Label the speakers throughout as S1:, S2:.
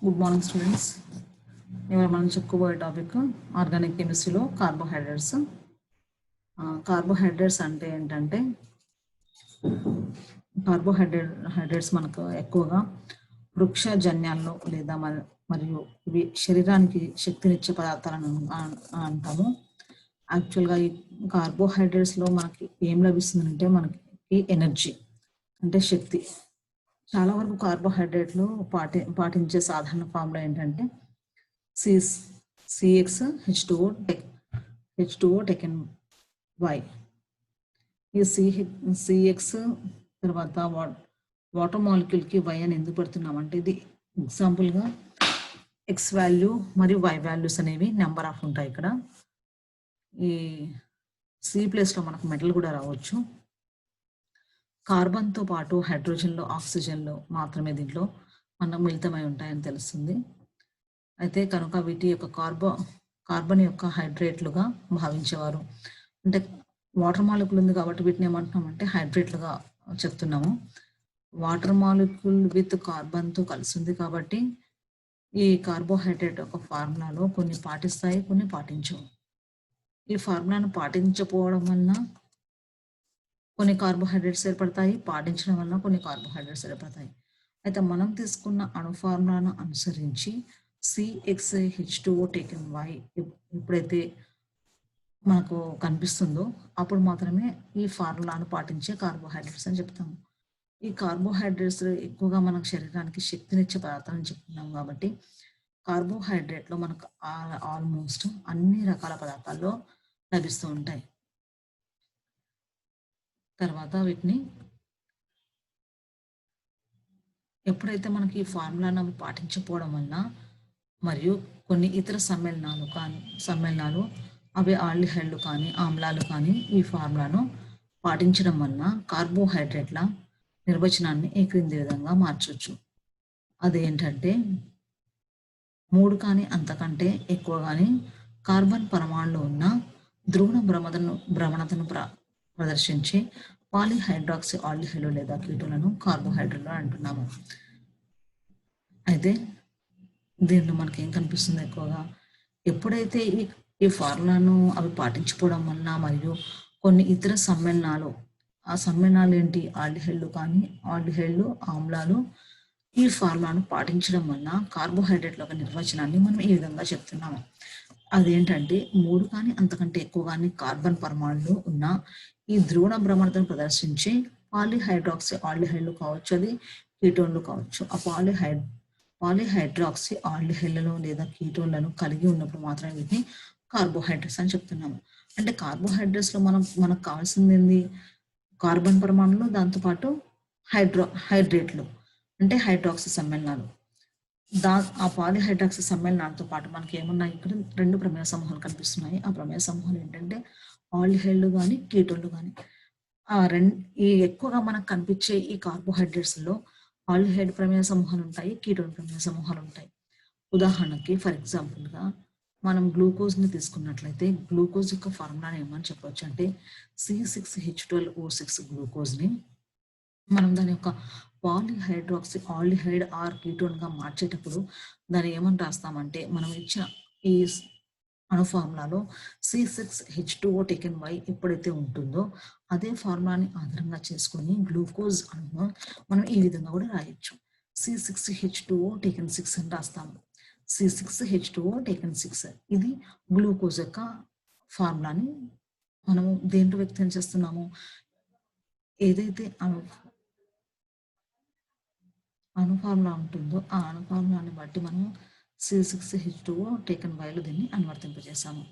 S1: Good morning students. ఇవాళ మనం చెప్పుకోబోయే టాపిక్ ఆర్గానిక్ కెమిస్ట్రీలో కార్బోహైడ్రేట్స్. కార్బోహైడ్రేట్స్ అంటే ఏంటంటే కార్బోహైడ్రేట్స్ మనకు ఎక్కువగా వృక్షజన్యాల్లో లేదా మరియు ఇవి శరీరానికి శక్తినిచ్చే పదార్థాలను అంటాము. యాక్చువల్గా ఈ కార్బోహైడ్రేట్స్లో మనకి ఏం లభిస్తుందంటే మనకి ఎనర్జీ అంటే శక్తి. చాలా వరకు కార్బోహైడ్రేట్లు పాటించే సాధారణ ఫార్ములా ఏంటంటే సిఎక్స్ హెచ్2ఓ టెకెన్ వై. ఈ సిఎక్స్ తర్వాత వాటర్ మాలిక్యూల్కి వై అని ఎందుకు పెడుతున్నామంటే ఇది ఎగ్జాంపుల్గా ఎక్స్ వాల్యూ మరియు వై వాల్యూస్ అనేవి నెంబర్ ఆఫ్ ఉంటాయి. ఇక్కడ ఈ సి ప్లేస్లో మనకు మెటల్ కూడా రావచ్చు. కార్బన్తో పాటు హైడ్రోజన్లో ఆక్సిజన్లో మాత్రమే దీంట్లో మనం మిళితమై ఉంటాయని తెలుస్తుంది. అయితే కనుక వీటి యొక్క కార్బన్ యొక్క హైడ్రేట్లుగా భావించేవారు. అంటే వాటర్ మాలిక్యూల్ ఉంది కాబట్టి వీటిని ఏమంటున్నామంటే హైడ్రేట్లుగా చెప్తున్నాము. వాటర్ మాలిక్యూల్ విత్ కార్బన్తో కలిసి ఉంది కాబట్టి ఈ కార్బోహైడ్రేట్ యొక్క ఫార్ములాలో కొన్ని పాటిస్తాయి, కొన్ని పాటించవు. ఈ ఫార్ములాను పాటించకపోవడం వలన కొన్ని కార్బోహైడ్రేట్స్ ఏర్పడతాయి, పాటించడం వలన కొన్ని కార్బోహైడ్రేట్స్ ఏర్పడతాయి. అయితే మనం తీసుకున్న అణు ఫార్ములాను అనుసరించి CxH2O టేకెన్ వై ఎప్పుడైతే మనకు కనిపిస్తుందో అప్పుడు మాత్రమే ఈ ఫార్ములాను పాటించే కార్బోహైడ్రేట్స్ అని చెప్తాము. ఈ కార్బోహైడ్రేట్స్ ఎక్కువగా మనకు శరీరానికి శక్తినిచ్చే పదార్థాలను చెప్తున్నాం కాబట్టి కార్బోహైడ్రేట్లో మనకు ఆల్మోస్ట్ అన్ని రకాల పదార్థాల్లో లభిస్తూ ఉంటాయి. తర్వాత వీటిని ఎప్పుడైతే మనకి ఈ ఫార్ములాను పాటించకపోవడం వలన మరియు కొన్ని ఇతర సమ్మేళనాలు అవి ఆల్డిహైడ్లు కానీ ఆమ్లాలు కానీ ఈ ఫార్ములాను పాటించడం వలన కార్బోహైడ్రేట్ల నిర్వచనాన్ని ఈ క్రింది విధంగా మార్చవచ్చు. అదేంటంటే 3 కానీ అంతకంటే ఎక్కువ కానీ కార్బన్ పరమాణులు ఉన్న ధ్రువణ భ్రమణతను ప్రదర్శించే పాలిహైడ్రాక్సీ ఆల్డిహైడ్లు లేదా కీటోన్లను కార్బోహైడ్రేట్లు అంటున్నాము. అయితే దీనిలో మనకి ఏం కనిపిస్తుంది, ఎక్కువగా ఎప్పుడైతే ఈ ఫార్ములాను అవి పాటించుకోవడం వలన మరియు కొన్ని ఇతర సమ్మేళనాలు, ఆ సమ్మేళనాలు ఏంటి, ఆల్డిహైడ్లు కానీ ఆల్డిహైడ్లు ఆమ్లాలు ఈ ఫార్ములాను పాటించడం వలన కార్బోహైడ్రేట్ల యొక్క నిర్వచనాన్ని మనం ఈ విధంగా చెప్తున్నాము. అదేంటంటే 3 కానీ అంతకంటే ఎక్కువ కానీ కార్బన్ పరమాణులు ఉన్న ఈ ధ్రువణ భ్రమణతను ప్రదర్శించే పాలిహైడ్రాక్సీ ఆల్డిహైడ్లు కావచ్చు, అది కీటోన్లు కావచ్చు. ఆ పాలిహైడ్రాక్సీ ఆల్డిహైడ్లను లేదా కీటోన్లను కలిగి ఉన్నప్పుడు మాత్రమే వీటిని కార్బోహైడ్రేట్స్ అని చెప్తున్నాము. అంటే కార్బోహైడ్రేట్స్లో మనకు కావాల్సింది ఏంది, కార్బన్ పరమాణులు, దాంతోపాటు హైడ్రేట్లు అంటే హైడ్రాక్సీ సమ్మేళనాలు. ఆ పాలిహైడ్రాక్సీ సమ్మేళనాలతో పాటు మనకి ఏమున్నాయి, ఇక్కడ 2 ప్రమేయ సమూహాలు కనిపిస్తున్నాయి. ఆ ప్రమేయ సమూహాలు ఏంటంటే ఆల్డిహైడ్లు కానీ కీటోన్లు కానీ. ఈ ఎక్కువగా మనకు కనిపించే ఈ కార్బోహైడ్రేట్స్లో ఆల్డిహైడ్ ప్రమేయ సమూహాలు ఉంటాయి, కీటోన్ ప్రమేయ సమూహాలు ఉంటాయి. ఉదాహరణకి ఫర్ ఎగ్జాంపుల్గా మనం గ్లూకోజ్ని తీసుకున్నట్లయితే గ్లూకోజ్ యొక్క ఫార్ములాని ఏమని చెప్పవచ్చు అంటే C6H12O6 గ్లూకోజ్ని మనం దాని యొక్క పాలిహైడ్రాక్సీ ఆల్డిహైడ్ ఆర్ కీటోన్గా మార్చేటప్పుడు దాన్ని ఏమని రాస్తామంటే మనం ఇచ్చిన ఈ అణు ఫార్ములాలో C6H2O టేకెన్ వై ఎప్పుడైతే ఉంటుందో అదే ఫార్ములాని ఆధారంగా చేసుకొని గ్లూకోజ్ అణును మనం ఈ విధంగా కూడా రాయొచ్చు. C6H2O టేకెన్ 6 అని రాస్తాము. C6H2O టేకెన్ 6 ఇది గ్లూకోజ్ యొక్క ఫార్ములాని మనము దేంట్లో వ్యక్తం చేస్తున్నాము, ఏదైతే అణు ఫార్ములా ఉంటుందో ఆ అణు ఫార్ములాని బట్టి మనం C6H2O టేకెన్ వైలో దీన్ని అనువర్తింపజేసాము.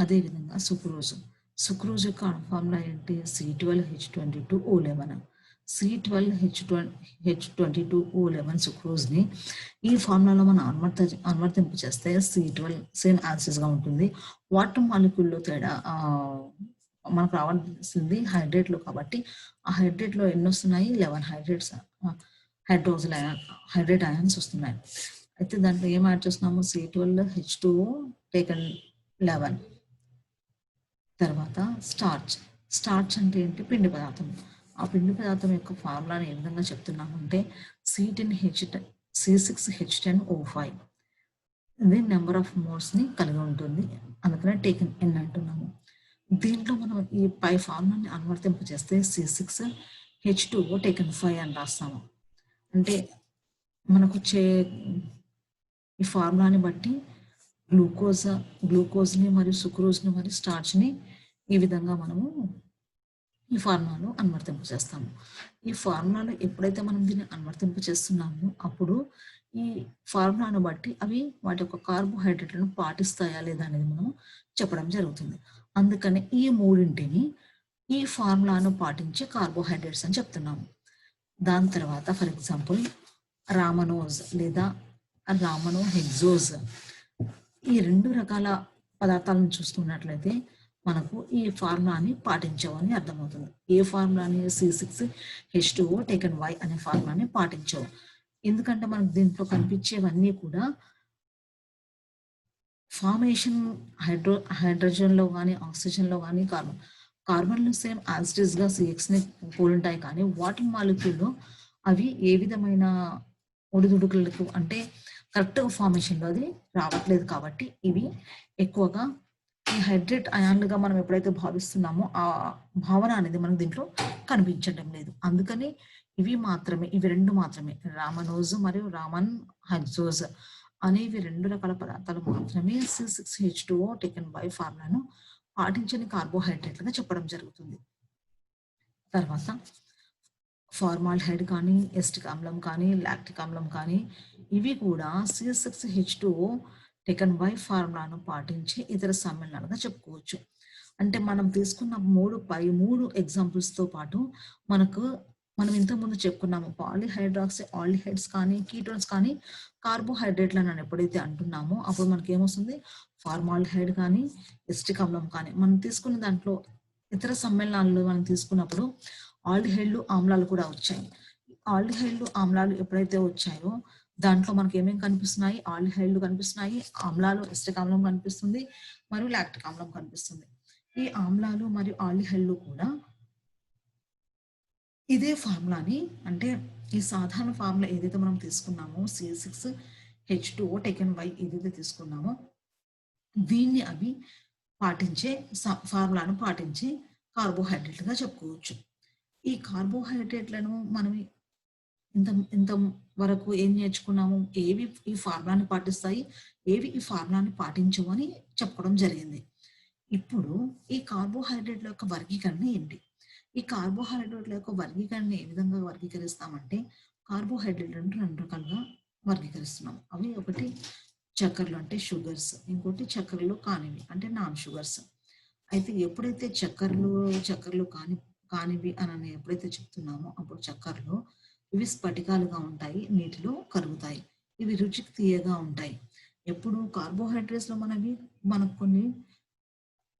S1: అదేవిధంగా సుక్రోజ్ యొక్క అణు ఫార్ములా ఏంటి, C12H22O11. C12H22O11 సుక్రోజ్ని ఈ ఫార్ములాలో మనం అనువర్తింపజేస్తే C12 సేమ్ యాన్సెస్గా ఉంటుంది. వాటర్ మాలిక్యూల్లో తేడా మనకు రావాల్సింది హైడ్రేట్లు కాబట్టి ఆ హైడ్రేట్లో ఎన్ని వస్తున్నాయి, 11 హైడ్రేట్ అయాన్స్ వస్తున్నాయి. అయితే దాంట్లో ఏం యాడ్ చేస్తున్నాము, C12H2O టేకెన్ 11. తర్వాత స్టార్చ్ అంటే ఏంటి, పిండి పదార్థం. ఆ పిండి పదార్థం యొక్క ఫార్ములాని ఏ విధంగా చెప్తున్నామంటే C6H10O5. ఇది నెంబర్ ఆఫ్ మోడ్స్ని కలిగి ఉంటుంది, అందుకనే టేకెన్ ఎన్ అంటున్నాము. దీంట్లో మనం ఈ పై ఫార్ములాని అనువర్తింప చేస్తే C6H2O టేకెన్ 5 అని రాస్తాము. అంటే మనకు ఈ ఫార్ములాని బట్టి గ్లూకోజ్ని మరియు సుక్రోజ్ని మరియు స్టార్చ్ని ఈ విధంగా మనము ఈ ఫార్ములాలో అనువర్తింప చేస్తాము. ఈ ఫార్ములాలో ఎప్పుడైతే మనం దీన్ని అనువర్తింప చేస్తున్నామో అప్పుడు ఈ ఫార్ములాను బట్టి అవి వాటి యొక్క కార్బోహైడ్రేట్లను పాటిస్తాయా లేదా అనేది మనం చెప్పడం జరుగుతుంది. అందుకని ఈ మూడింటిని ఈ ఫార్ములాను పాటించే కార్బోహైడ్రేట్స్ అని చెప్తున్నాము. దాని తర్వాత ఫర్ ఎగ్జాంపుల్ రామనోజ్ లేదా రామనో హెక్సోజ్, ఈ 2 రకాల పదార్థాలను చూసుకున్నట్లయితే మనకు ఈ ఫార్ములాని పాటించవని అర్థమవుతుంది. ఏ ఫార్ములాని? C6H2O టేకెన్ Y అనే ఫార్ములాని పాటించవు. ఎందుకంటే మనకు దీంట్లో కనిపించేవన్నీ కూడా ఫార్మేషన్ హైడ్రోజన్లో కానీ ఆక్సిజన్లో కానీ కార్బన్లు సేమ్ యాజ్ గా CXని పోలి ఉంటాయి, కానీ వాటర్ మాలిక్యూల్లో అవి ఏ విధమైన ఒడిదుడుకులకు అంటే కరెక్ట్గా ఫార్మేషన్లో అది రావట్లేదు. కాబట్టి ఇవి ఎక్కువగా ఈ హైడ్రేట్ అయాన్లుగా మనం ఎప్పుడైతే భావిస్తున్నామో ఆ భావన అనేది మనకు దీంట్లో కనిపించడం లేదు. అందుకని ఇవి 2 మాత్రమే, రామనోజ్ మరియు రామన్ హెక్సోజ్ అనేవి 2 రకాల పదార్థాలు మాత్రమే C6H2O టేకెన్ బై ఫార్ములాను పాటించని కార్బోహైడ్రేట్లుగా చెప్పడం జరుగుతుంది. తర్వాత ఫార్మాల్డిహైడ్ కానీ, ఎస్టిక్ ఆమ్లం కానీ, లాక్టిక్ ఆమ్లం కానీ ఇవి కూడా C6H2O టేకెన్ బై ఫార్ములాను పాటించి ఇతర సమ్మేళనాలుగా చెప్పుకోవచ్చు. అంటే మనం తీసుకున్న 3 ఎగ్జాంపుల్స్తో పాటు మనం ఇంతకుముందు చెప్పుకున్నాము పాలిహైడ్రాక్సీ ఆల్డిహైడ్స్ కానీ కీటోన్స్ కానీ కార్బోహైడ్రేట్లను అని ఎప్పుడైతే అంటున్నామో అప్పుడు మనకి ఏమొస్తుంది? ఫార్మాల్డిహైడ్ కానీ ఎస్టిక్ ఆమ్లం కానీ. మనం తీసుకున్న దాంట్లో ఇతర సమ్మేళనాలు మనం తీసుకున్నప్పుడు ఆల్డిహైడ్లు ఆమ్లాలు కూడా వచ్చాయి. ఆల్డిహైడ్లు ఆమ్లాలు ఎప్పుడైతే వచ్చాయో దాంట్లో మనకి ఏమేమి కనిపిస్తున్నాయి? ఆల్డిహైడ్లు కనిపిస్తున్నాయి, ఆమ్లాలు ఎస్టిక్ ఆమ్లం కనిపిస్తుంది మరియు లాక్టిక్ ఆమ్లం కనిపిస్తుంది. ఈ ఆమ్లాలు మరియు ఆల్డిహైడ్లు కూడా ఇదే ఫార్ములాని, అంటే ఈ సాధారణ ఫార్ములా ఏదైతే మనం తీసుకున్నామో C6H2O టేకెన్ బై ఏదైతే తీసుకున్నామో దీన్ని అవి పాటించే ఫార్ములాను పాటించే కార్బోహైడ్రేట్లుగా చెప్పుకోవచ్చు. ఈ కార్బోహైడ్రేట్లను మనం ఇంత వరకు ఏం నేర్చుకున్నాము? ఏవి ఈ ఫార్ములాని పాటిస్తాయి, ఏవి ఈ ఫార్ములాని పాటించవు అని చెప్పుకోవడం జరిగింది. ఇప్పుడు ఈ కార్బోహైడ్రేట్ల యొక్క వర్గీకరణ ఏంటి? ఈ కార్బోహైడ్రేట్ల యొక్క వర్గీకరణ ఏ విధంగా వర్గీకరిస్తామంటే కార్బోహైడ్రేట్లను 2 రకాలుగా వర్గీకరిస్తున్నాం. అవి ఒకటి చక్కెరలు అంటే షుగర్స్, ఇంకోటి చక్కెరలు కానివి అంటే నాన్ షుగర్స్. అయితే ఎప్పుడైతే చక్కెరలు కానివి అని ఎప్పుడైతే చెప్తున్నామో అప్పుడు చక్కెరలు ఇవి స్ఫటికాలుగా ఉంటాయి, నీటిలో కరుగుతాయి, ఇవి రుచికి తీయగా ఉంటాయి. ఎప్పుడు కార్బోహైడ్రేట్స్ లో మనకు కొన్ని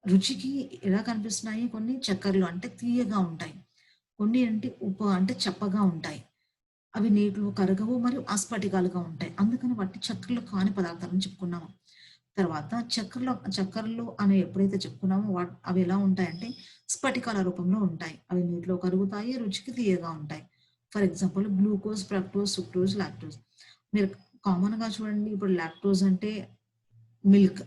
S1: రుచికి ఎలా కనిపిస్తున్నాయి? కొన్ని చక్కెరలు అంటే తీయగా ఉంటాయి, కొన్ని అంటే చప్పగా ఉంటాయి, అవి నీటిలో కరగవు మరియు అస్ఫటికాలుగా ఉంటాయి. అందుకని వాటి చక్కెరలు కాని పదార్థాలను చెప్పుకున్నాము. తర్వాత చక్కెరలు అని ఎప్పుడైతే చెప్పుకున్నామో అవి ఎలా ఉంటాయంటే స్ఫటికాల రూపంలో ఉంటాయి, అవి నీటిలో కరుగుతాయి, రుచికి తీయగా ఉంటాయి. For example glucose, fructose, sucrose, lactose. మీరు కామన్ గా చూడండి, ఇప్పుడు లాక్టోజ్ అంటే మిల్క్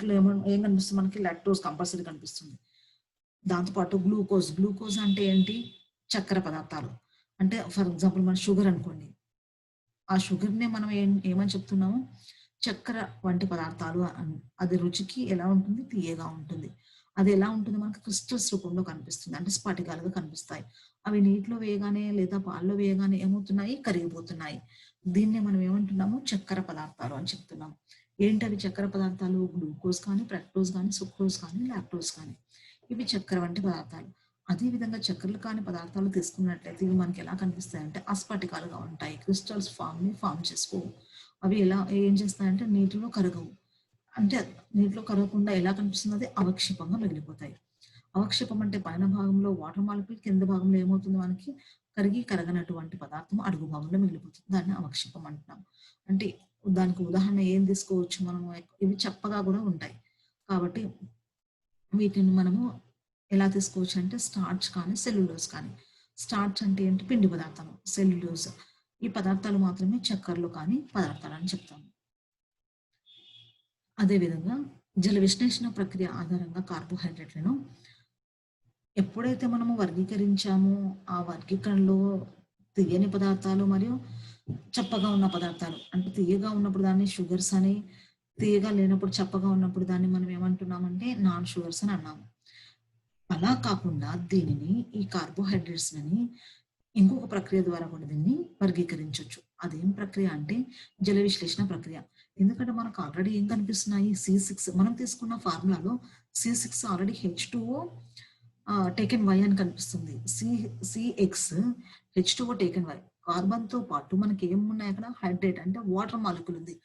S1: లో ఏం కనిపిస్తుంది? మనకి లాక్టోజ్ కంపల్సరీ కనిపిస్తుంది. దాంతోపాటు గ్లూకోజ్ అంటే ఏంటి? చక్కెర పదార్థాలు. అంటే ఫర్ ఎగ్జాంపుల్ మన షుగర్ అనుకోండి, ఆ షుగర్నే మనం ఏమని చెప్తున్నాము? చక్కెర వంటి పదార్థాలు. అది రుచికి ఎలా ఉంటుంది? తీయగా ఉంటుంది. అది ఎలా ఉంటుంది? మనకు క్రిస్టల్స్ రూపంలో కనిపిస్తుంది, అంటే స్ఫటికాలుగా కనిపిస్తాయి. అవి నీటిలో వేయగానే లేదా పాల్లో వేయగానే ఏమవుతున్నాయి? కరిగిపోతున్నాయి. దీన్నే మనం ఏమంటున్నాము? చక్కెర పదార్థాలు అని చెప్తున్నాము. ఏంటవి చక్కెర పదార్థాలు? గ్లూకోజ్ కానీ, ఫ్రక్టోజ్ కానీ, సుక్రోజ్ కానీ, లాక్టోజ్ కానీ, ఇవి చక్కెర వంటి పదార్థాలు. అదే విధంగా చక్కెరలు కాని పదార్థాలు తీసుకున్నట్లయితే ఇవి మనకి ఎలా కనిపిస్తాయి అంటే అస్ఫటికాలుగా ఉంటాయి, క్రిస్టల్స్ ఫామ్ చేసుకోవు. అవి ఏం చేస్తాయంటే నీటిలో కరగవు. అంటే నీటిలో కరగకుండా ఎలా కనిపిస్తుంది? అది అవక్షేపంగా మిగిలిపోతాయి. అవక్షేపం అంటే పైన భాగంలో వాటర్ మాలిక్యూల్, కింద భాగంలో ఏమవుతుంది? మనకి కరగనటువంటి పదార్థం అడుగు భాగంలో మిగిలిపోతుంది. దాన్ని అవక్షేపం అంటున్నాం. అంటే దానికి ఉదాహరణ ఏం తీసుకోవచ్చు మనం? ఇవి చప్పగా కూడా ఉంటాయి. కాబట్టి వీటిని మనము ఎలా తీసుకోవచ్చు అంటే స్టార్చ్ కానీ సెల్యులోజ్ కానీ. స్టార్చ్ అంటే ఏంటి? పిండి పదార్థం. సెల్యులోజ్ ఈ పదార్థాలు మాత్రమే చక్కెరలు కానీ పదార్థాలు అని చెప్తాము. అదేవిధంగా జల విశ్లేషణ ప్రక్రియ ఆధారంగా కార్బోహైడ్రేట్లను ఎప్పుడైతే మనము వర్గీకరించామో ఆ వర్గీకరణలో తియ్యని పదార్థాలు మరియు చప్పగా ఉన్న పదార్థాలు, అంటే తియ్యగా ఉన్నప్పుడు దాన్ని షుగర్స్ అని, తీయగా లేనప్పుడు చప్పగా ఉన్నప్పుడు దాన్ని మనం ఏమంటున్నామంటే నాన్ షుగర్స్ అని అన్నాము. అలా కాకుండా దీనిని ఈ కార్బోహైడ్రేట్స్ అని ఇంకొక ప్రక్రియ ద్వారా కూడా దీన్ని వర్గీకరించవచ్చు. అదేం ప్రక్రియ అంటే జల విశ్లేషణ ప్రక్రియ. ఎందుకంటే మనకు ఆల్రెడీ ఏం కనిపిస్తున్నాయి, C6 మనం తీసుకున్న ఫార్ములాలో C6 already H2O taken why అని కనిపిస్తుంది. CX H2O taken why. Carbon తో పాటు మనకి ఏమున్నాయి అక్కడ, హైడ్రేట్ అంటే వాటర్ మాలిక్యూల్ ఉంది.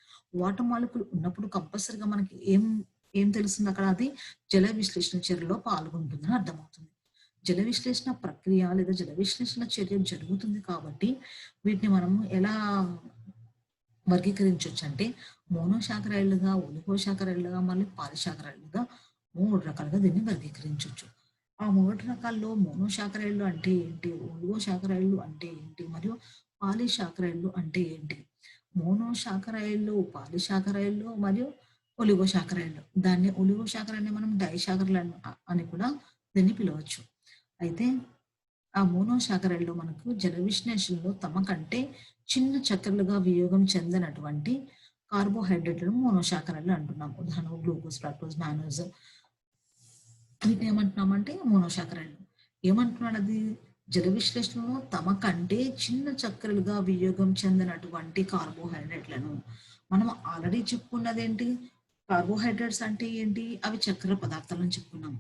S1: వాటర్ మాలిక్యూల్ ఉన్నప్పుడు కంపల్సరిగా మనకి ఏం తెలుస్తుంది అక్కడ, అది జల విశ్లేషణ చర్యలో పాల్గొంటుందని అర్థమవుతుంది. జల విశ్లేషణ ప్రక్రియ లేదా జల విశ్లేషణ చర్య జరుగుతుంది కాబట్టి వీటిని మనం ఎలా వర్గీకరించవచ్చు అంటే మోనోశాకరైడ్లుగా, ఒలిగోశాకరైడ్లుగా, మళ్ళీ పాలిశాకరైడ్లుగా 3 రకాలుగా దీన్ని వర్గీకరించవచ్చు. ఆ 3 రకాల్లో మోనోశాకరైడ్లు అంటే ఏంటి, ఒలిగోశాకరైడ్లు అంటే ఏంటి, మరియు పాలిశాకరైడ్లు అంటే ఏంటి? మోనోశాకరైడ్లు, పాలిశాకరైడ్లు మరియు ఒలిగోశాకరైడ్లు. దాన్ని ఒలిగోశాకరైడ్ని మనం డైశాకరైడ్లు అని కూడా దీన్ని పిలవచ్చు. అయితే ఆ మోనోశాకరైడ్లు మనకు జల విశ్లేషణలో తమ కంటే చిన్న చక్కెరలుగా వియోగం చెందినటువంటి కార్బోహైడ్రేట్లను మోనోశాకరైడ్లు అంటున్నాం. ఉదాహరణకు గ్లూకోజ్, ఫ్రక్టోజ్, మానోజ్, వీటిని ఏమంటున్నామంటే మోనోశాకరైడ్లు. ఏమంటున్నాడు అది, జల విశ్లేషణలో తమ కంటే చిన్న చక్కెరలుగా వియోగం చెందినటువంటి కార్బోహైడ్రేట్లను. మనం ఆల్రెడీ చెప్పుకున్నది ఏంటి, కార్బోహైడ్రేట్స్ అంటే ఏంటి, అవి చక్కెర పదార్థాలు అని చెప్పుకున్నాం.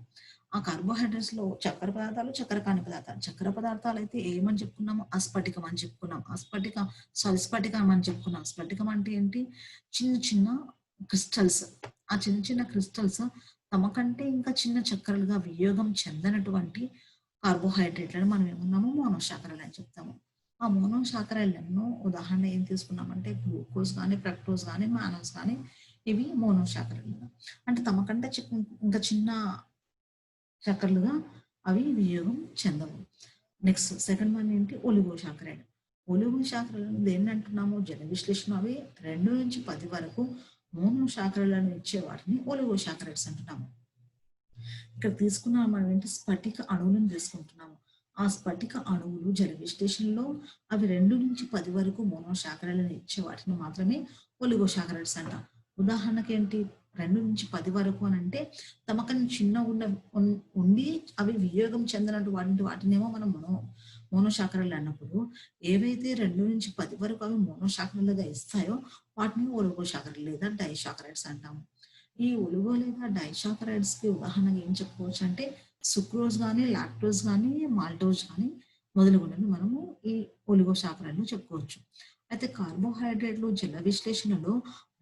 S1: ఆ కార్బోహైడ్రేట్స్ లో చక్కెర పదార్థాలు, చక్కెర కాని పదార్థాలు. చక్కెర పదార్థాలు అయితే ఏమని చెప్పుకున్నాము, అస్ఫటికం అని చెప్పుకున్నాం. స్ఫటికం అని చెప్పుకున్నాం. స్ఫటికం అంటే ఏంటి, చిన్న చిన్న క్రిస్టల్స్. ఆ చిన్న చిన్న క్రిస్టల్స్ తమ కంటే ఇంకా చిన్న చక్కెరలుగా వియోగం చెందనటువంటి కార్బోహైడ్రేట్లను మనం ఏమన్నాము, మోనోశాకరైడ్లు అని చెప్తాము. ఆ మోనోశాకరైడ్లను ఉదాహరణ ఏం తీసుకున్నామంటే గ్లూకోజ్ కానీ, ఫ్రక్టోజ్ కానీ, మానోజ్ కానీ, ఇవి మోనోశాకరైడ్లు. అంటే తమ కంటే ఇంకా చిన్న చక్కెరలుగా అవి వియోగం చెందవు. నెక్స్ట్ సెకండ్ వన్ ఏంటి, ఒలిగోశాకరైడ్. ఒలిగోశాకరైడ్ దేన్ని అంటున్నాము, జల విశ్లేషణ అవి 2 నుంచి 10 వరకు మోనోశాకరైడ్లను ఇచ్చే వాటిని ఒలిగోశాకరైడ్స్ అంటున్నాము. ఇక్కడ తీసుకున్నాము మనం ఏంటి, స్ఫటిక అణువులను తీసుకుంటున్నాము. ఆ స్ఫటిక అణువులు జల విశ్లేషణలో అవి 2 నుంచి 10 వరకు మోనోశాకరైడ్లను ఇచ్చే వాటిని మాత్రమే ఒలిగోశాకరైడ్స్ అంటాం. ఉదాహరణకి ఏంటి, 2 నుంచి 10 వరకు అని అంటే తమకని చిన్న ఉండి అవి వియోగం చెందినటువంటి వాటినేమో మనం మోనోశాకరైడ్లు అన్నప్పుడు, ఏవైతే 2 నుంచి 10 వరకు అవి మోనోశాకరైడ్లుగా ఇస్తాయో వాటిని ఒలిగోశాకరైడ్ లేదా డైశాకరైడ్స్ అంటాము. ఈ ఒలిగో లేదా డైశాకరైడ్స్ కి ఉదాహరణగా ఏం చెప్పుకోవచ్చు అంటే సుక్రోజ్ కానీ, లాక్టోజ్ కానీ, మాల్టోజ్ కానీ మొదలుగునవి మనము ఈ ఒలిగోశాకరైడ్లు చెప్పుకోవచ్చు. అయితే కార్బోహైడ్రేట్లు జల విశ్లేషణలో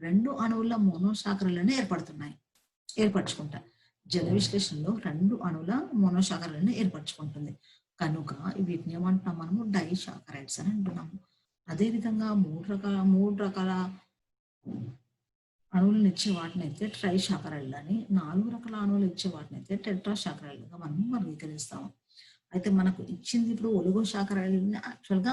S1: 2 అణువుల మోనోశాకరైడ్లను ఏర్పరచుకుంటాయి. జల విశ్లేషణలో 2 అణువుల మోనోశాకరైడ్లను ఏర్పరచుకుంటుంది కనుక వీటిని ఏమంటున్నాం మనము, డైశాకరైడ్స్ అని అంటున్నాము. అదేవిధంగా 3 రకాల అణువులను ఇచ్చే వాటిని అయితే ట్రైశాకరైడ్లు అని, 4 రకాల అణువులు ఇచ్చే వాటిని అయితే టెట్రాశాకరైడ్లుగా మనం వర్గీకరిస్తాము. అయితే మనకు ఇచ్చింది ఇప్పుడు ఒలిగోశాకరైడ్లని, యాక్చువల్గా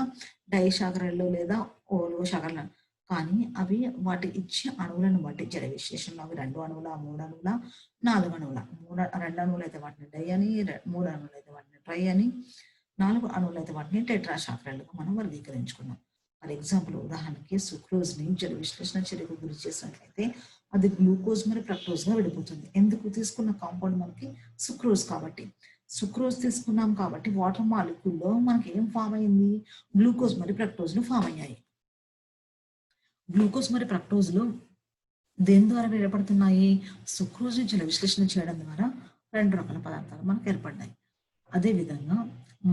S1: డైశాకరైడ్లు లేదా ఒలిగోశాకరైడ్లు, కానీ అవి వాటి ఇచ్చే అణువులను బట్టి జల విశ్లేషణలో అవి 2 అణువుల, 3 అణువుల, 4 అణువుల. 2 అణువులు అయితే వాటిని డై అని, 3 అణువులు అయితే వాటిని ట్రై అని, 4 అణువులు అయితే వాటిని టెట్రాశాకరైడ్లుగా మనం వర్గీకరించుకున్నాం. ఫర్ ఎగ్జాంపుల్ ఉదాహరణకి సుక్రోజ్ ని జల విశ్లేషణ చర్యకు గురి చేసినట్లయితే అది గ్లూకోజ్ మరియు ఫ్రక్టోజ్ గా విడిపోతుంది. ఎందుకు, తీసుకున్న కాంపౌండ్ మనకి సుక్రోజ్ కాబట్టి. సుక్రోజ్ తీసుకున్నాం కాబట్టి వాటర్ మాలిక్యూల్లో మనకి ఏం ఫామ్ అయింది, గ్లూకోజ్ మరియు ఫ్రక్టోజ్లు ఫామ్ అయ్యాయి. గ్లూకోజ్ మరియు ఫ్రక్టోజ్లు దేని ద్వారా ఏర్పడుతున్నాయి, సుక్రోజ్ ని జల విశ్లేషణ చేయడం ద్వారా 2 రకాల పదార్థాలు మనకు ఏర్పడ్డాయి. అదేవిధంగా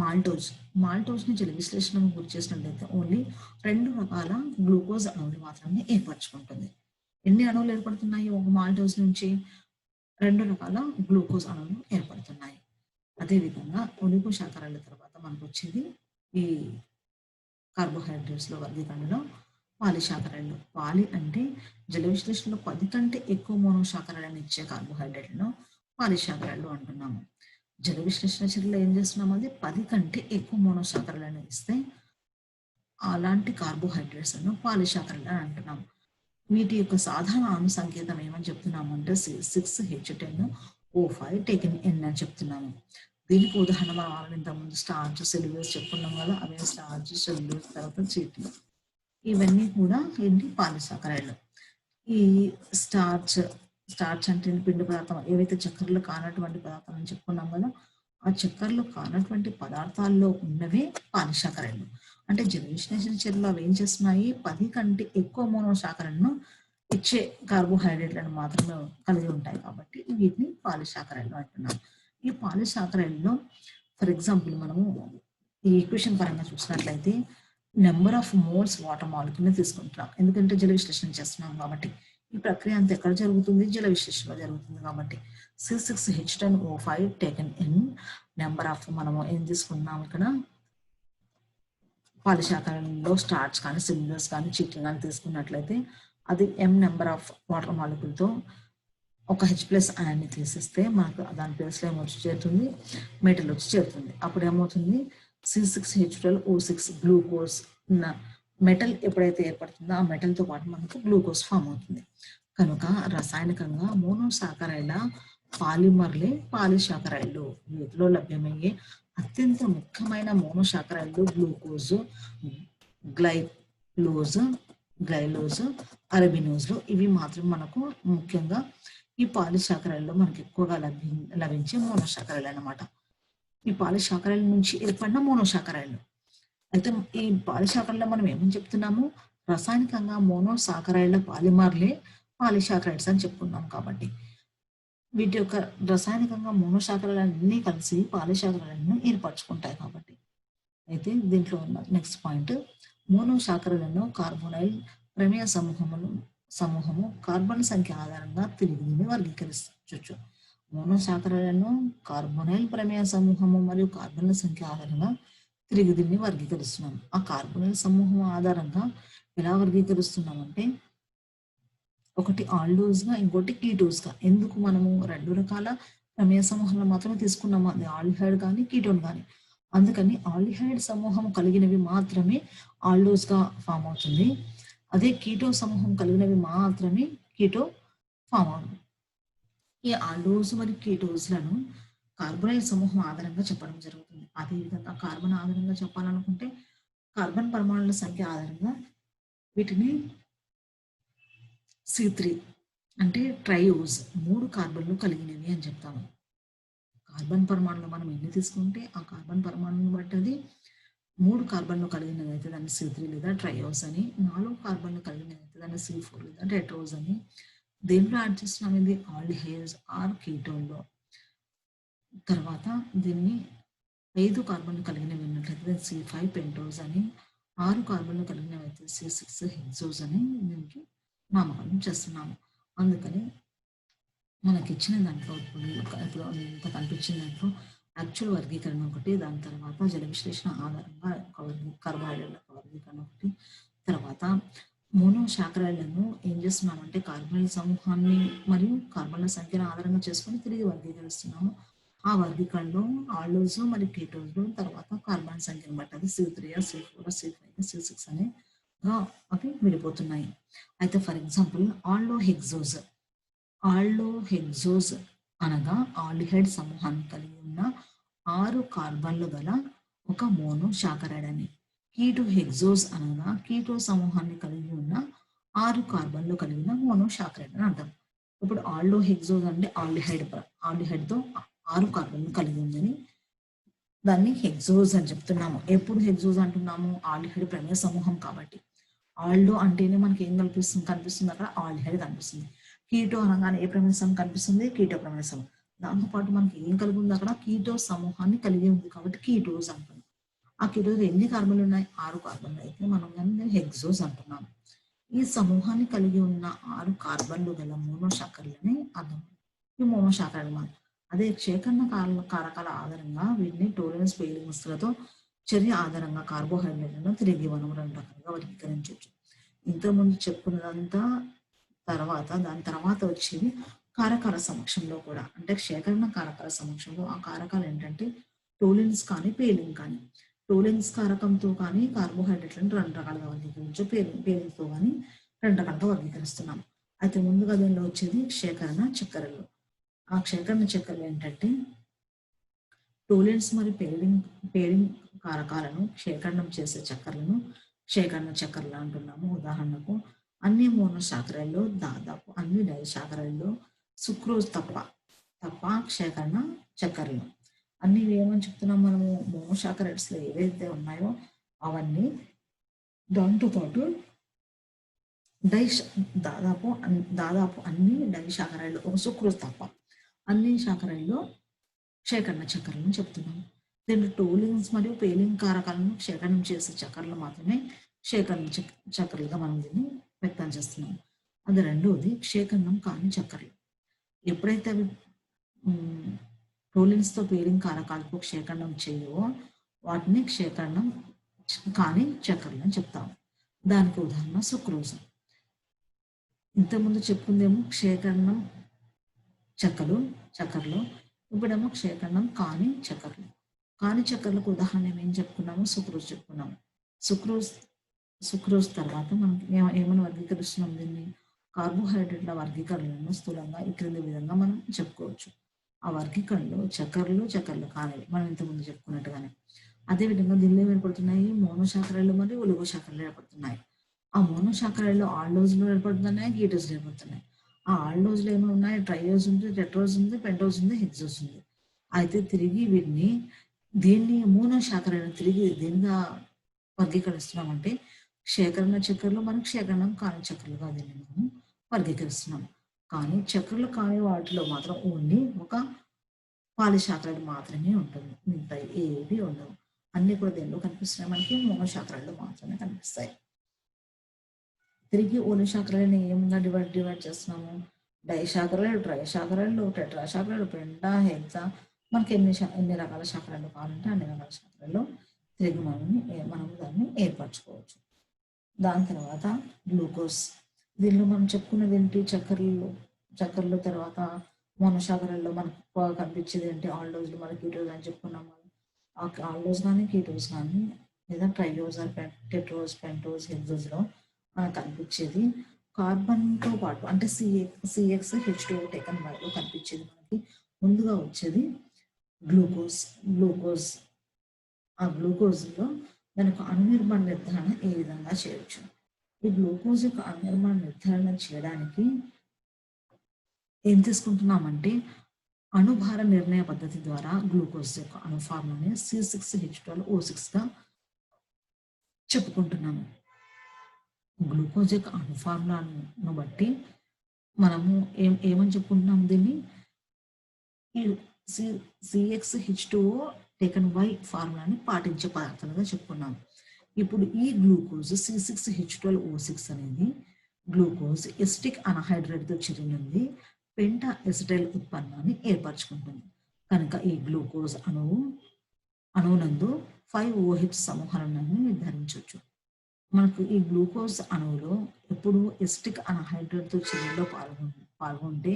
S1: మాల్టోజ్ ని జల విశ్లేషణకు గురి చేసినట్లయితే ఓన్లీ 2 రకాల గ్లూకోజ్ అణువులు మాత్రమే ఏర్పరచుకుంటుంది. ఎన్ని అణువులు ఏర్పడుతున్నాయి ఒక మాల్టోజ్ నుంచి, 2 రకాల గ్లూకోజ్ అణువులు ఏర్పడుతున్నాయి. అదేవిధంగా ఒలిగోశాకరైడ్ల తర్వాత మనకు వచ్చేది ఈ కార్బోహైడ్రేట్స్ లో వర్గీకరణలో పాలిశాకరైడ్లు. పాలి అంటే జల విశ్లేషణలో 10 కంటే ఎక్కువ మోనోశాకరైడ్లను ఇచ్చే కార్బోహైడ్రేట్లను పాలిశాకరైడ్లు అంటున్నాము. జల విశ్లేషణ చర్యలో ఏం చేస్తున్నాం, అది 10 కంటే ఎక్కువ మోనోశాకరైడ్లను ఇస్తే అలాంటి కార్బోహైడ్రేట్స్ ను పాలిశాఖరాలు అని అంటున్నాం. వీటి యొక్క సాధారణ అణు సంకేతం ఏమని చెప్తున్నాము అంటే 6H10O5 టేకెన్ ఎన్ అని చెప్తున్నాము. దీనికి ఉదాహరణ మనం ఆల్రెడీ ఇంతకుముందు స్టార్చ్, సెల్యులోజ్ చెప్పుకున్నాం కదా, అవే స్టార్చ్, సెల్యులోజ్, తర్వాత చీటీ, ఇవన్నీ కూడా ఏంటి పాలిసాకరైడ్లు. ఈ స్టార్చ్ అంటే పిండి పదార్థం, ఏవైతే చక్కెరలు కానటువంటి పదార్థం అని చెప్పుకున్నాం కదా, ఆ చక్కెరలు కానటువంటి పదార్థాల్లో ఉన్నవే పాలిసాకరైడ్లు. అంటే జలవిశ్లేషణ చర్యలు అవి ఏం చేస్తున్నాయి, 10 కంటే ఎక్కువ మోనోసాకరైడ్లను ఇచ్చే కార్బోహైడ్రేట్లను మాత్రమే కలిగి ఉంటాయి కాబట్టి వీటిని పాలిసాకరైడ్లు అంటున్నాం. ఈ పాలిసాకరైడ్లో ఫర్ ఎగ్జాంపుల్ మనము ఈ ఈక్వేషన్ పరంగా చూసినట్లయితే number of moles water molecule తీసుకుంటున్నాం, ఎందుకంటే జల విశ్లేషణ చేస్తున్నాం కాబట్టి. ఈ ప్రక్రియ అంతా ఎక్కడ జరుగుతుంది, జల విశ్లేషణలో జరుగుతుంది కాబట్టి. C6H10O5 taken in number of, మనము ఏం తీసుకున్నాం ఇక్కడ పాలిశాఖలో స్టార్చ్ కానీ సెల్యులోజ్ కానీ చిటిన్ కానీ తీసుకున్నట్లయితే అది M నెంబర్ ఆఫ్ వాటర్ మాలిక్యూల్తో ఒక H+ అయాన్ని తీసేస్తే మనకు దాని ప్లేస్లో ఏమొచ్చి చేరుతుంది, మెటల్ వచ్చి చేరుతుంది. అప్పుడు ఏమవుతుంది, C6H12O6 గ్లూకోజ్. మెటల్ ఎప్పుడైతే ఏర్పడుతుందో ఆ మెటల్తో పాటు మనకు గ్లూకోజ్ ఫామ్ అవుతుంది. కనుక రసాయనికంగా మోనోసాకరైడ్ల పాలిమర్లే పాలిసాకరైడ్లు. వీటిలో లభ్యమయ్యే అత్యంత ముఖ్యమైన మోనోసాకరైడ్లు గ్లూకోజ్, గ్లైలోజ్, అరబినోజ్లు. ఇవి మాత్రం మనకు ముఖ్యంగా ఈ పాలిసాకరైడ్లో మనకు ఎక్కువగా లభించే మోనోసాకరైడ్లు అన్నమాట. ఈ పాలిసాకరైడ్ల నుంచి ఏర్పడిన మోనోసాకరైడ్లు. అయితే ఈ పాలిసాకరైడ్లో మనం ఏమని చెప్తున్నాము, రసాయనికంగా మోనోసాకరైడ్ల పాలిమర్లే పాలిసాకరైడ్స్ అని చెప్పుకున్నాం కాబట్టి వీటి యొక్క రసాయనికంగా మోనోసాకరైడ్లన్నీ కలిసి పాలిసాకరైడ్లను ఏర్పరచుకుంటాయి కాబట్టి. అయితే దీంట్లో ఉన్న నెక్స్ట్ పాయింట్, మోనోసాకరైడ్లను కార్బోనైల్ ప్రమేయ సమూహము కార్బన్ సంఖ్య ఆధారంగా తిరిగి వర్గీకరించవచ్చు. మోనోసాకరైడ్లను కార్బోనైల్ ప్రమేయ సమూహము మరియు కార్బన్ల సంఖ్య ఆధారంగా తిరిగి దీన్ని వర్గీకరిస్తున్నాం. ఆ కార్బోనైల్ సమూహం ఆధారంగా ఎలా వర్గీకరిస్తున్నామంటే, ఒకటి ఆల్డోస్ గా, ఇంకోటి కీటోస్ గా. ఎందుకు మనము 2 రకాల ప్రమేయ సమూహాలను మాత్రమే తీసుకున్నాము, అది ఆల్డిహైడ్ కానీ కీటోన్ కానీ. అందుకని ఆల్డిహైడ్ సమూహం కలిగినవి మాత్రమే ఆల్డోస్ గా ఫామ్ అవుతుంది, అదే కీటో సమూహం కలిగినవి మాత్రమే కీటో ఫామ్ అవుతుంది. ఈ ఆల్డోస్ మరియు కీటోస్లను కార్బోనైల్ సమూహం ఆధారంగా చెప్పడం జరుగుతుంది. అదేవిధంగా కార్బన్ ఆధారంగా చెప్పాలనుకుంటే కార్బన్ పరమాణుల సంఖ్య ఆధారంగా వీటిని C3 అంటే ట్రయోస్, 3 కార్బన్లు కలిగినవి అని చెప్తాము. కార్బన్ పరమాణులు మనం ఎన్ని తీసుకుంటే ఆ కార్బన్ పరమాణుని బట్టి అది 3 కార్బన్లు కలిగినవి అయితే దాన్ని C3 లేదా ట్రయోస్ అని, 4 కార్బన్లు కలిగినవి అయితే దాన్ని C4 లేదా టెట్రోస్ అని. దేంట్లో యాడ్ చేస్తున్నాం, ఇది ఆల్డిహైడ్స్ ఆర్ కీటోన్లో. తర్వాత దీన్ని 5 కార్బన్లు కలిగినవి ఉన్నట్లయితే C5 పెంటోస్ అని, 6 కార్బన్లు కలిగినవి అయితే C6 హెక్సోస్ అని దీనికి నామకరణం చేస్తున్నాము. అందుకని మనకి ఇచ్చిన దాంట్లో ఇప్పుడు ఇంత కనిపించిన దాంట్లో యాక్చువల్ వర్గీకరణ ఒకటి, దాని తర్వాత జల విశ్లేషణ ఆధారంగా కార్బోహైడ్రేట్ల వర్గీకరణ ఒకటి, తర్వాత మోనోసాకరైడ్లను ఏం చేస్తున్నామంటే కార్బోనైల్ సమూహాన్ని మరియు కార్బన్ల సంఖ్యను ఆధారంగా చేసుకొని తిరిగి వర్గీకరిస్తున్నాము. ఆ వర్గీకరణలో ఆల్డోస్ మరియు కీటోస్, తర్వాత కార్బన్ సంఖ్యను బట్టి అది C3, C4, C5, C6 అనే అవి విడిపోతున్నాయి. అయితే ఫర్ ఎగ్జాంపుల్ ఆల్డోహెక్సోస్ అనగా ఆల్డిహైడ్ సమూహాన్ని కలిగి ఉన్న 6 కార్బన్లు గల ఒక మోనోసాకరైడ్ అని. కీటోహెక్సోస్ అనగా కీటో సమూహాన్ని కలిగి ఉన్న 6 కార్బన్లు కలిగిన మోనోసాకరైడ్ అని అంటాం. ఇప్పుడు ఆల్డోహెక్సోస్ అంటే ఆల్డిహైడ్తో 6 కార్బన్లు కలిగి ఉందని దాన్ని హెక్సోస్ అని చెప్తున్నాము. ఎప్పుడు హెక్సోస్ అంటున్నాము, ఆల్డిహైడ్ ప్రమేయ సమూహం కాబట్టి. ఆల్డో అంటేనే మనకి ఏం కనిపిస్తుంది అక్కడ ఆల్డిహైడ్ కనిపిస్తుంది. కీటో అనగానే ఏ ప్రమేయ సమూహం కనిపిస్తుంది, కీటో ప్రమేయ సమూహం. దాంతోపాటు మనకి ఏం కలిగి ఉంది అక్కడ, కీటో సమూహాన్ని కలిగి ఉంది కాబట్టి కీటోస్ అంటున్నాం. ఆ కీటోస్ ఎన్ని కార్బన్లు ఉన్నాయి, 6 కార్బన్లు అయితే మనం దాన్ని హెక్సోస్ అంటున్నాము. ఈ సమూహాన్ని కలిగి ఉన్న 6 కార్బన్లు గల మోనోసాకరైడ్లని అర్థం. ఈ మోనోసాకరైడ్ మనం అదే క్షేకరణ కారకాల ఆధారంగా వీటిని టోలరెన్స్ పేలింగ్స్లతో చర్య ఆధారంగా కార్బోహైడ్రేట్లను తిరిగి మనం 2 రకాలుగా వర్గీకరించవచ్చు. ఇంతకుముందు చెప్పుకున్నదంతా దాని తర్వాత వచ్చేది కారకాల సమక్షంలో కూడా, అంటే క్షేకరణ కారకాల సమక్షంలో ఆ కారకాలు ఏంటంటే టోలిన్స్ కానీ పేలింగ్ కానీ. టోలెన్స్ కారకంతో కానీ కార్బోహైడ్రేట్లను 2 రకాలుగా వర్గీకరించు. పేరుతో కానీ 2 రకాలుగా వర్గీకరిస్తున్నాం. అయితే ముందుగా దీనిలో వచ్చేది క్షేకరణ చక్కెరలు. ఆ క్షేకరణ చక్కెరలు ఏంటంటే టోలెన్స్ మరియు పేరింగ్ కారకాలను క్షేకరణం చేసే చక్కెరలను క్షేకరణ చక్కెరలు అంటున్నాము. ఉదాహరణకు అన్ని మోనోసాకరైడ్లు, దాదాపు అన్ని డైసాకరైడ్లు, సుక్రోజ్ తప్ప క్షేకరణ చక్కెరలు. అన్ని ఏమని చెప్తున్నాం మనము, మోనోసాకరైడ్స్లో ఏవైతే ఉన్నాయో అవన్నీ, దాంతో పాటు దాదాపు అన్ని డైసాకరైడ్లు, ఒక సుక్రోజ్ తప్ప అన్ని సాకరైడ్లు క్షేకరణ చక్కెరలను చెప్తున్నాము. దీంట్లో టోలిన్స్ మరియు పేలింగ్ కారకాలను క్షేకరణం చేసే చక్కెరలు మాత్రమే క్షేకరణ చక్కెరలుగా మనం దీన్ని వ్యక్తం చేస్తున్నాం. అది రెండవది క్షేకరణం కాని చక్కెరలు. ఎప్పుడైతే అవి టోలిన్స్తో పేలింగ్ కారకాలకు క్షేకరణం చేయవో వాటిని క్షేకరణం కాని చక్కెరలు అని చెప్తాము. దానికి ఉదాహరణ సుక్రోజ్. ఇంతకుముందు చెప్పుకుందేమో క్షేకరణం చక్కెరలు, ఇప్పుడేమో క్షేకరణం కాని చక్కెరలకు ఉదాహరణ ఏం చెప్పుకున్నాము, సుక్రోజ్ చెప్పుకున్నాము. సుక్రోజ్ తర్వాత మనం ఏమైనా వర్గీకరిస్తున్నాం దీన్ని, కార్బోహైడ్రేట్ల వర్గీకరణలను స్థూలంగా ఈ క్రింది విధంగా మనం చెప్పుకోవచ్చు. ఆ వర్గీకరణలో చక్కెరలు కానివి మనం ఇంతకుముందు చెప్పుకున్నట్టుగానే. అదేవిధంగా దీనిలో ఏర్పడుతున్నాయి మోనోసాకరైడ్లు మరియు ఒలిగోసాకరైడ్లు ఏర్పడుతున్నాయి. ఆ మోనోసాకరైడ్లు ఆల్డోజ్లో ఏర్పడుతున్నాయి, కీటోజ్లో ఏర్పడుతున్నాయి. ఆ ఆల్డోజ్లో ఏమైనా ఉన్నాయి, ట్రైయోజ్ ఉంది, టెట్రోజ్ ఉంది, పెంటోజ్ ఉంది, హెక్సోజ్ ఉంది. అయితే తిరిగి దీన్ని మోనోసాకరైడ్లను తిరిగి దేనిగా వర్గీకరిస్తున్నామంటే క్షేకరణ చక్కెరలు మనం క్షేకరణం కాని చక్కెరలుగా దీన్ని మనం వర్గీకరిస్తున్నాం. కానీ చక్కెరలు కాని వాటిలో మాత్రం ఓన్లీ ఒక పాలిసాకరైడ్ మాత్రమే ఉంటుంది, మిగతా ఏవి ఉండవు. అన్ని కూడా దేనిలో కనిపిస్తున్నాయి, మనకి మోనోసాకరైడ్లు మాత్రమే కనిపిస్తాయి. తిరిగి ఓలిసాకరైడ్ని ఏముగా డివైడ్ చేస్తున్నాము, డైసాకరైడ్, ట్రైసాకరైడ్లు, టెట్రాసాకరైడ్, పెంటా, హెక్సా, మనకి ఎన్ని రకాల సాకరైడ్లు కావాలంటే అన్ని రకాల సాకరైడ్లు తిరిగి మనం దాన్ని ఏర్పరచుకోవచ్చు. దాని తర్వాత గ్లూకోజ్. దీనిలో మనం చెప్పుకున్నది ఏంటి, చక్కెరలు తర్వాత మోనోసాకరైడ్లో మనకు కనిపించేది ఏంటి, ఆల్డోజ్లు, మన కీటోజ్ అని చెప్పుకున్నాము. ఆ ఆల్డోజ్ కానీ కీటోజ్ కానీ లేదా ట్రైయోజ్, టెట్రోజ్, పెంటోజ్, హెక్సోజ్లో మనకు కనిపించేది కార్బన్తో పాటు అంటే CXH2O టేకన్ బైలో కనిపించేది మనకి ముందుగా వచ్చేది గ్లూకోజ్. ఆ గ్లూకోజ్లో దానికి అణునిర్మాణ నిర్ధారణ ఏ విధంగా చేయవచ్చు. ఈ గ్లూకోజ్ యొక్క అణునిర్మాణ నిర్ధారణ చేయడానికి ఏం తీసుకుంటున్నామంటే అణుభార నిర్ణయ పద్ధతి ద్వారా గ్లూకోజ్ యొక్క అణుఫార్ములాని C6H12O6గా చెప్పుకుంటున్నాము. గ్లూకోజ్ యొక్క అణుఫార్ములాను బట్టి మనము ఏమని చెప్పుకుంటున్నాము, దీన్ని CXH2O టేకన్ బై ఫార్ములాని పాటించే పదార్థాలుగా చెప్పుకున్నాము. ఇప్పుడు ఈ గ్లూకోజ్ C6H12O6 అనేది గ్లూకోజ్ ఎసిటిక్ అనహైడ్రేట్తో చేరినంది పెంటా ఎసిటైల్ ఉత్పన్నాన్ని ఏర్పరచుకుంటుంది. కనుక ఈ గ్లూకోజ్ అణువునందు 5OH సమూహాలను నిర్ధారించవచ్చు. మనకు ఈ గ్లూకోజ్ అణువులో ఎప్పుడు ఎసిటిక్ అనహైడ్రేట్తో చర్యలో పాల్గొంటే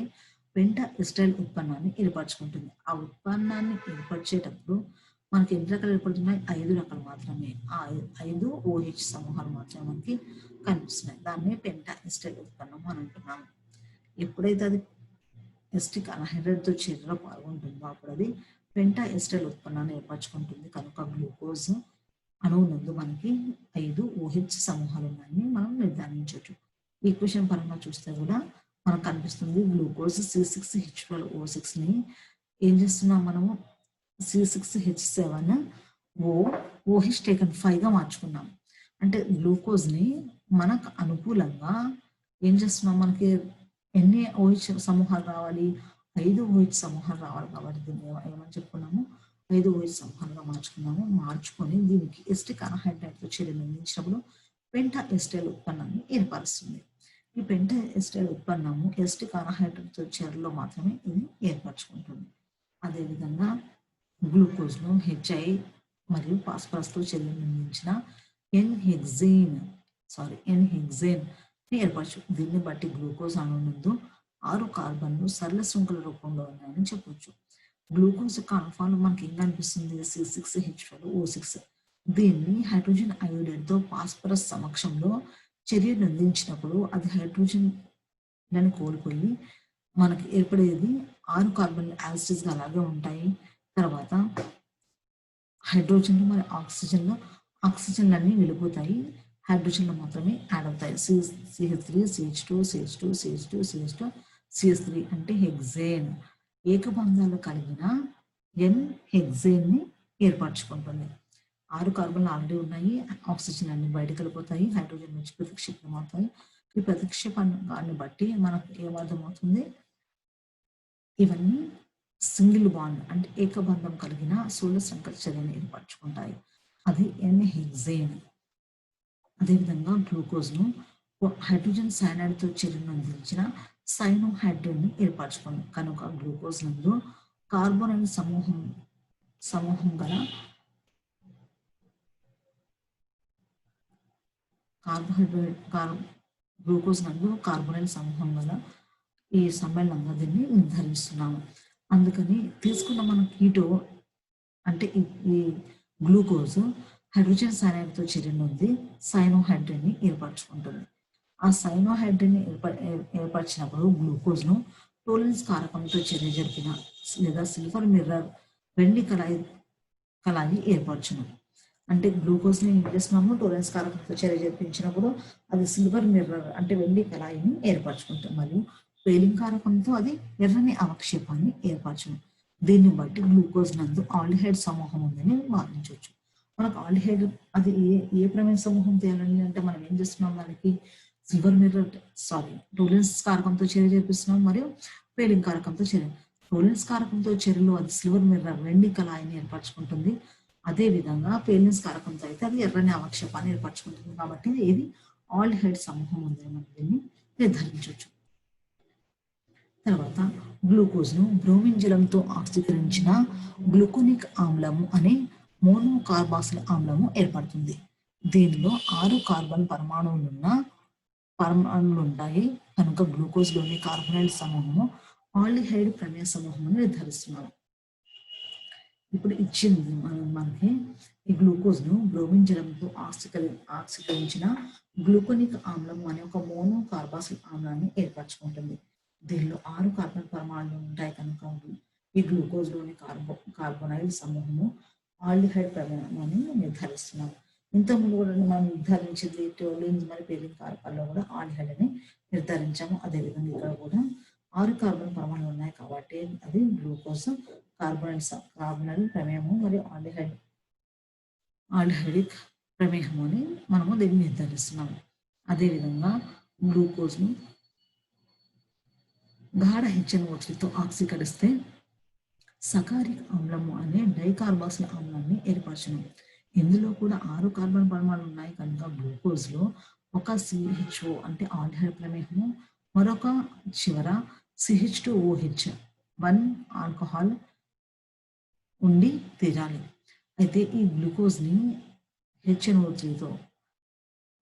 S1: పెంటా ఎసిటైల్ ఉత్పన్నాన్ని ఏర్పరచుకుంటుంది. ఆ ఉత్పన్నాన్ని ఏర్పరిచేటప్పుడు మనకి ఎన్ని రకాలు ఏర్పడుతున్నాయి, 5 రకాలు మాత్రమే. ఆ 5 OH సమూహాలు మాత్రమే మనకి కనిపిస్తున్నాయి. దాన్ని పెంటా ఎసిటైల్ ఉత్పన్నం అని అంటున్నాము. ఎప్పుడైతే అది ఎసిటిక్ అనహైడ్రేట్తో చర్యలో పాల్గొంటుందో అప్పుడు అది పెంటా ఎసిటైల్ ఉత్పన్నాన్ని ఏర్పరచుకుంటుంది. కనుక గ్లూకోజ్ అణువునందు మనకి 5 OH సమూహాలు ఉన్నాయని మనం నిర్ధారించవచ్చు. ఈక్వేషన్ పరంగా చూస్తే కూడా మనకు కనిపిస్తుంది గ్లూకోజ్ C6H12O6ని ఏం చేస్తున్నాం మనము C6H7OH టేకన్ 5గా మార్చుకున్నాం. అంటే గ్లూకోజ్ని మనకు అనుకూలంగా ఏం చేస్తున్నాం, మనకి ఎన్ని OH సమూహాలు రావాలి, 5 OH సమూహాలు రావాలి. కాబట్టి దీన్ని ఏమని చెప్పుకున్నాము, 5 OH సమూహాలుగా మార్చుకొని దీనికి ఎసిటిక్ అనహైడ్రేట్తో చర్యను అందించినప్పుడు పెంటా ఎసిటైల్ ఉత్పన్నాన్ని ఏర్పరుస్తుంది. ఈ పెంటా ఎసిటైల్ ఉత్పన్నము ఎసిటిక్ అనహైడ్రేట్తో చర్యలో మాత్రమే ఇది ఏర్పరచుకుంటుంది. అదేవిధంగా గ్లూకోజ్లో HI మరియు ఫాస్ఫరస్తో చర్యను అందించిన ఎన్హెక్సేన్ ఏర్పరచు. దీన్ని బట్టి గ్లూకోజ్ అణువునందు 6 కార్బన్లు సరళ శృంఖల రూపంలో ఉన్నాయని చెప్పవచ్చు. గ్లూకోజ్ యొక్క అణుఫార్ములా మనకి ఏం కనిపిస్తుంది, C6H12O6. దీన్ని హైడ్రోజన్ అయోడైడ్తో ఫాస్ఫరస్ సమక్షంలో చర్యను అందించినప్పుడు అది హైడ్రోజన్ లను కోల్పోయి మనకి ఏర్పడేది 6 కార్బన్ యాసిడ్స్ అలాగే ఉంటాయి. తర్వాత హైడ్రోజన్లు మరియు ఆక్సిజన్లన్నీ వెళ్ళిపోతాయి, హైడ్రోజన్లు మాత్రమే యాడ్ అవుతాయి. CH3 CH2 CH2 CH2 CH2 CH3 అంటే హెక్సేన్. ఏకబంధాలు కలిగిన N హెక్సేన్ ని ఏర్పరచుకుంటుంది. 6 కార్బన్లు ఆల్రెడీ ఉన్నాయి, ఆక్సిజన్ అన్ని బయటకు వెళ్ళిపోతాయి, హైడ్రోజన్ నుంచి ప్రతిక్షేపణ అవుతాయి. ఈ ప్రతిక్షేపణాన్ని బట్టి మనకు ఏమర్థమవుతుంది, ఇవన్నీ సింగిల్ బాండ్ అంటే ఏకబంధం కలిగిన స్థూల సంకర చర్యను ఏర్పరచుకుంటాయి, అది N హెక్సేన్. అదేవిధంగా గ్లూకోజ్ను హైడ్రోజన్ సైనైడ్తో చర్యను అందించిన సైనోహైడ్రేట్ని ఏర్పరచుకుంది. కనుక గ్లూకోజ్ నందు కార్బోనైల్ సమూహం గల గ్లూకోజ్ నందు కార్బోనైల్ సమూహం గల ఈ సమ్మేళనంగా దీన్ని నిర్ధారిస్తున్నాము. అందుకని తీసుకున్న మన కీటో అంటే ఈ గ్లూకోజ్ హైడ్రోజన్ సైనైడ్తో చర్యను ఉంది సైనోహైడ్రేట్ని ఏర్పరచుకుంటుంది. ఆ సైనోహైడ్రేట్ని ఏర్పరిచినప్పుడు గ్లూకోజ్ను టోలెన్స్ కారకంతో చర్య జరిపిన లేదా సిల్వర్ మిర్రర్ వెండి కళాయి ఏర్పరచును. అంటే గ్లూకోజ్ని ఏం చేస్తున్నాము, టోలెన్స్ కారకంతో చర్య జరిపించినప్పుడు అది సిల్వర్ మిర్రర్ అంటే వెండి కళాయిని ఏర్పరచుకుంటుంది, మరియు పేలింగ్ కారకంతో అది ఎర్రని అవక్షేపాన్ని ఏర్పరచును. దీన్ని బట్టి గ్లూకోజ్ నందు ఆల్డిహైడ్ సమూహం ఉందని భావించవచ్చు. మనకు ఆల్డిహైడ్ అది ఏ ప్రమేయ సమూహం తేయాలని అంటే మనం ఏం చేస్తున్నాం, దానికి సిల్వర్ మిర్రర్ టోలెన్స్ కారకంతో చర్య జరిపిస్తున్నాం మరియు పేలింగ్ కారకంతో చర్య. టోలెన్స్ కారకంతో చర్యలో అది సిల్వర్ మిర్రర్ వెండి కళాయిని ఏర్పరచుకుంటుంది, అదే విధంగా పేలిన్స్ కారకంతో అయితే అది ఎర్రని అవక్షేపాన్ని ఏర్పరచుకుంటుంది. కాబట్టి ఇది ఆల్డిహైడ్ సమూహం ఉందని మనం దీన్ని నిర్ధారించవచ్చు. తర్వాత గ్లూకోజ్ను బ్రోమిన్ జలంతో ఆక్సీకరించిన గ్లూకోనిక్ ఆమ్లము అనే మోనోకార్బాక్సిల్ ఆమ్లము ఏర్పడుతుంది. దీనిలో 6 కార్బన్ పరమాణువులు ఉంటాయి, కనుక గ్లూకోజ్లోని కార్బోనైల్ సమూహము ఆల్డిహైడ్ ప్రమేయ సమూహం అని నిర్ధారిస్తున్నాము. ఇప్పుడు ఇచ్చింది మనకి ఈ గ్లూకోజ్ను బ్రోమిన్ జలంతో ఆక్సీకరించిన గ్లూకోనిక్ ఆమ్లము అనే ఒక మోనోకార్బాక్సిల్ ఆమ్లాన్ని ఏర్పరచుకుంటుంది. దీనిలో 6 కార్బన్ పరమాణువులు ఉంటాయి, కనుక ఈ గ్లూకోజ్లోని కార్బోనైల్ సమూహము ఆల్డిహైడ్ ప్రమేయం అని నిర్ధారిస్తున్నాము. ఇంతకుముందు కూడా మనం నిర్ధారించింది టోలిన్స్ మరియు పేలింగ్ కారకాల్లో కూడా ఆల్డిహైడ్ అని నిర్ధారించాము. అదేవిధంగా ఇక్కడ కూడా 6 కార్బన్ పరమాణువులు ఉన్నాయి కాబట్టి అది గ్లూకోజ్ కార్బోనైల్ ప్రమేయము మరియు ఆల్డిహైడిక్ ప్రమేయము అని మనము దీన్ని నిర్ధారిస్తున్నాము. అదేవిధంగా గ్లూకోజ్ను గాఢ HNO3తో ఆక్సీకరిస్తే సకారిక్ ఆమ్లము అనే డైకార్బాక్సిల్ ఆమ్లాన్ని ఏర్పరచును. ఇందులో కూడా 6 కార్బన్ పరమాణులు ఉన్నాయి, కనుక గ్లూకోజ్లో ఒక CHO అంటే ఆల్డిహైడ్ ప్రమేయము, మరొక చివర CH2OH 1 ఆల్కహాల్ ఉండి తీరాలి. అయితే ఈ గ్లూకోజ్ని HNO3తో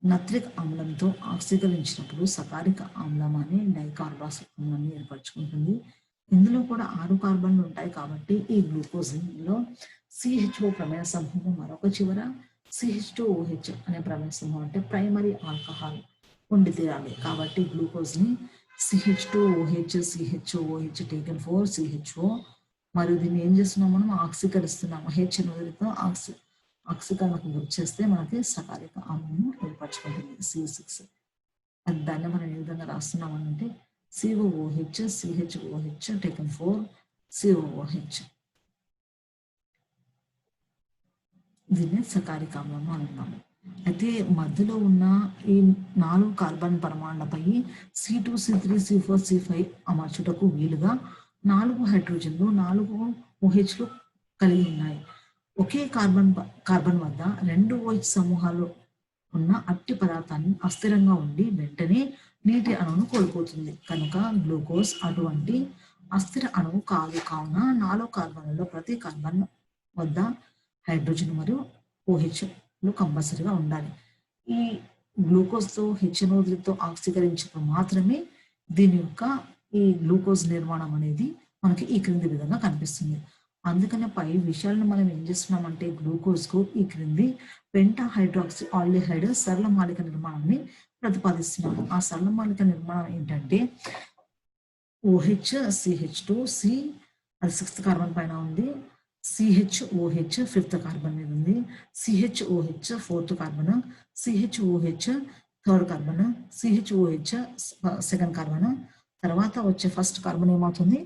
S1: నత్రిక్ ఆమ్లంతో ఆక్సీకరించినప్పుడు సకారిక ఆమ్లం అనే డైకార్బాక్సిల్ ఆమ్లాన్ని ఏర్పరచుకుంటుంది. ఇందులో కూడా 6 కార్బన్లు ఉంటాయి కాబట్టి ఈ గ్లూకోజ్లో CHO ప్రమేయ సమూహం, మరొక చివర CH2OH అనే ప్రమేయ సమూహం అంటే ప్రైమరీ ఆల్కహాల్ ఉండి తీరాలి. కాబట్టి గ్లూకోజ్ని CH2OH CHOOH taken 4 CHO మరియు దీన్ని ఏం చేస్తున్నాం, మనం ఆక్సీకరిస్తున్నాము. HNO3తో ఆక్సీకరణకు గురి చేస్తే మనకి సకారిక ఆమ్లము ఏర్పరచుకుంటుంది C6. దాన్ని మనం ఏ విధంగా రాస్తున్నాం అంటే COOH CHOOH taken 4 COOH. దీన్ని సకారిక ఆమ్లము అంటున్నాము. అయితే మధ్యలో ఉన్న ఈ 4 carbon పరమాణులపై C2 C3 C4 C5 అమర్చుటకు వీలుగా 4 హైడ్రోజన్లు 4 OHలు కలిగి ఉన్నాయి. ఒకే కార్బన్ వద్ద 2 OH సమూహాలు ఉన్న అట్టి పదార్థాన్ని అస్థిరంగా ఉండి వెంటనే నీటి అణువును కోల్పోతుంది, కనుక గ్లూకోజ్ అటువంటి అస్థిర అణువు కాదు. కావున 4 కార్బన్లలో ప్రతి కార్బన్ వద్ద హైడ్రోజన్ మరియు OHలు కంపల్సరీగా ఉండాలి. ఈ గ్లూకోజ్తో HNO3తో ఆక్సీకరించినప్పుడు మాత్రమే దీని యొక్క ఈ గ్లూకోజ్ నిర్మాణం అనేది మనకి ఈ క్రింది విధంగా కనిపిస్తుంది. అందుకనే పై విషయాలను మనం ఏం చేస్తున్నామంటే గ్లూకోజ్ కు ఈ క్రింది పెంటా హైడ్రాక్సీ ఆల్డిహైడ్ సరళ మాలిక నిర్మాణాన్ని ప్రతిపాదిస్తున్నాము. ఆ సరళ మాలిక నిర్మాణం ఏంటంటే OH CH2 C అది 6th కార్బన్ పైన ఉంది, CHOH 5th కార్బన్ మీద ఉంది, CHOH 4th carbon, CHOH 3rd carbon, CHOH 2nd carbon. తర్వాత వచ్చే ఫస్ట్ కార్బన్ ఏమవుతుంది,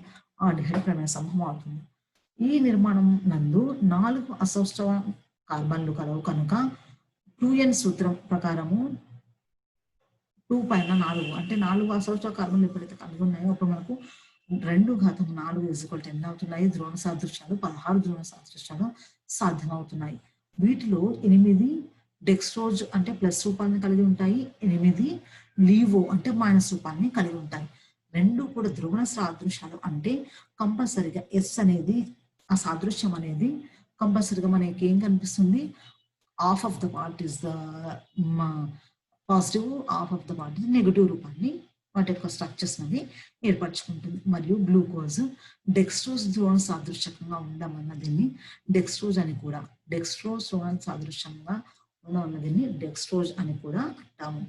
S1: ఆల్డిహైడ్ ప్రమేయ సమూహం అవుతుంది. ఈ నిర్మాణం నందు 4 అసౌష్ఠవ కార్బన్లు కలవు కనుక 2n సూత్రం ప్రకారము 2 పైన 4 అంటే 4 అసౌష్ఠవ కార్బన్లు ఎప్పుడైతే కలిగి ఉన్నాయో అప్పుడు మనకు 2⁴ ఎన్ని అవుతున్నాయి, ధ్రువణ సాదృశ్యాలు 16 ధ్రువణ సాదృశ్యాలు సాధ్యమవుతున్నాయి. వీటిలో 8 డెక్స్ట్రోజ్ అంటే ప్లస్ రూపాన్ని కలిగి ఉంటాయి, 8 లీవో అంటే మైనస్ రూపాన్ని కలిగి ఉంటాయి. 2 కూడా ధ్రువణ సాదృశ్యాలు అంటే కంపల్సరిగా ఎస్ అనేది ఆ సాదృశ్యం అనేది కంపల్సరిగా మనకి ఏం కనిపిస్తుంది, half of the part is the positive, half of the part negative రూపాన్ని వాటి యొక్క స్ట్రక్చర్స్ అనేది ఏర్పరచుకుంటుంది. మరియు గ్లూకోజ్ డెక్స్ట్రోజ్ ధ్రువణ సాదృశ్యంగా ఉండమన్న దీన్ని డెక్స్ట్రోజ్ అని కూడా, డెక్స్ట్రోజ్ ధ్రువణ సాదృశ్యంగా ఉన్న దీన్ని డెక్స్ట్రోజ్ అని కూడా అంటాము.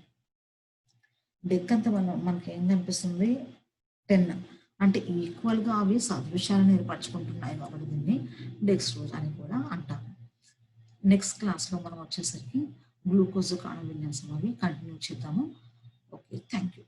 S1: డెక్ అంతా మనకి ఏం కనిపిస్తుంది 10 అంటే ఈక్వల్ గా అవి సాదృశ్యాలను ఏర్పరచుకుంటున్నాయి కాబట్టి దీన్ని డెక్స్ట్రోజ్ అని కూడా అంటాము. నెక్స్ట్ క్లాస్ లో మనం వచ్చేసరికి గ్లూకోజ్ కాణ విన్యాసం అవి కంటిన్యూ చేద్దాము. Okay, thank you.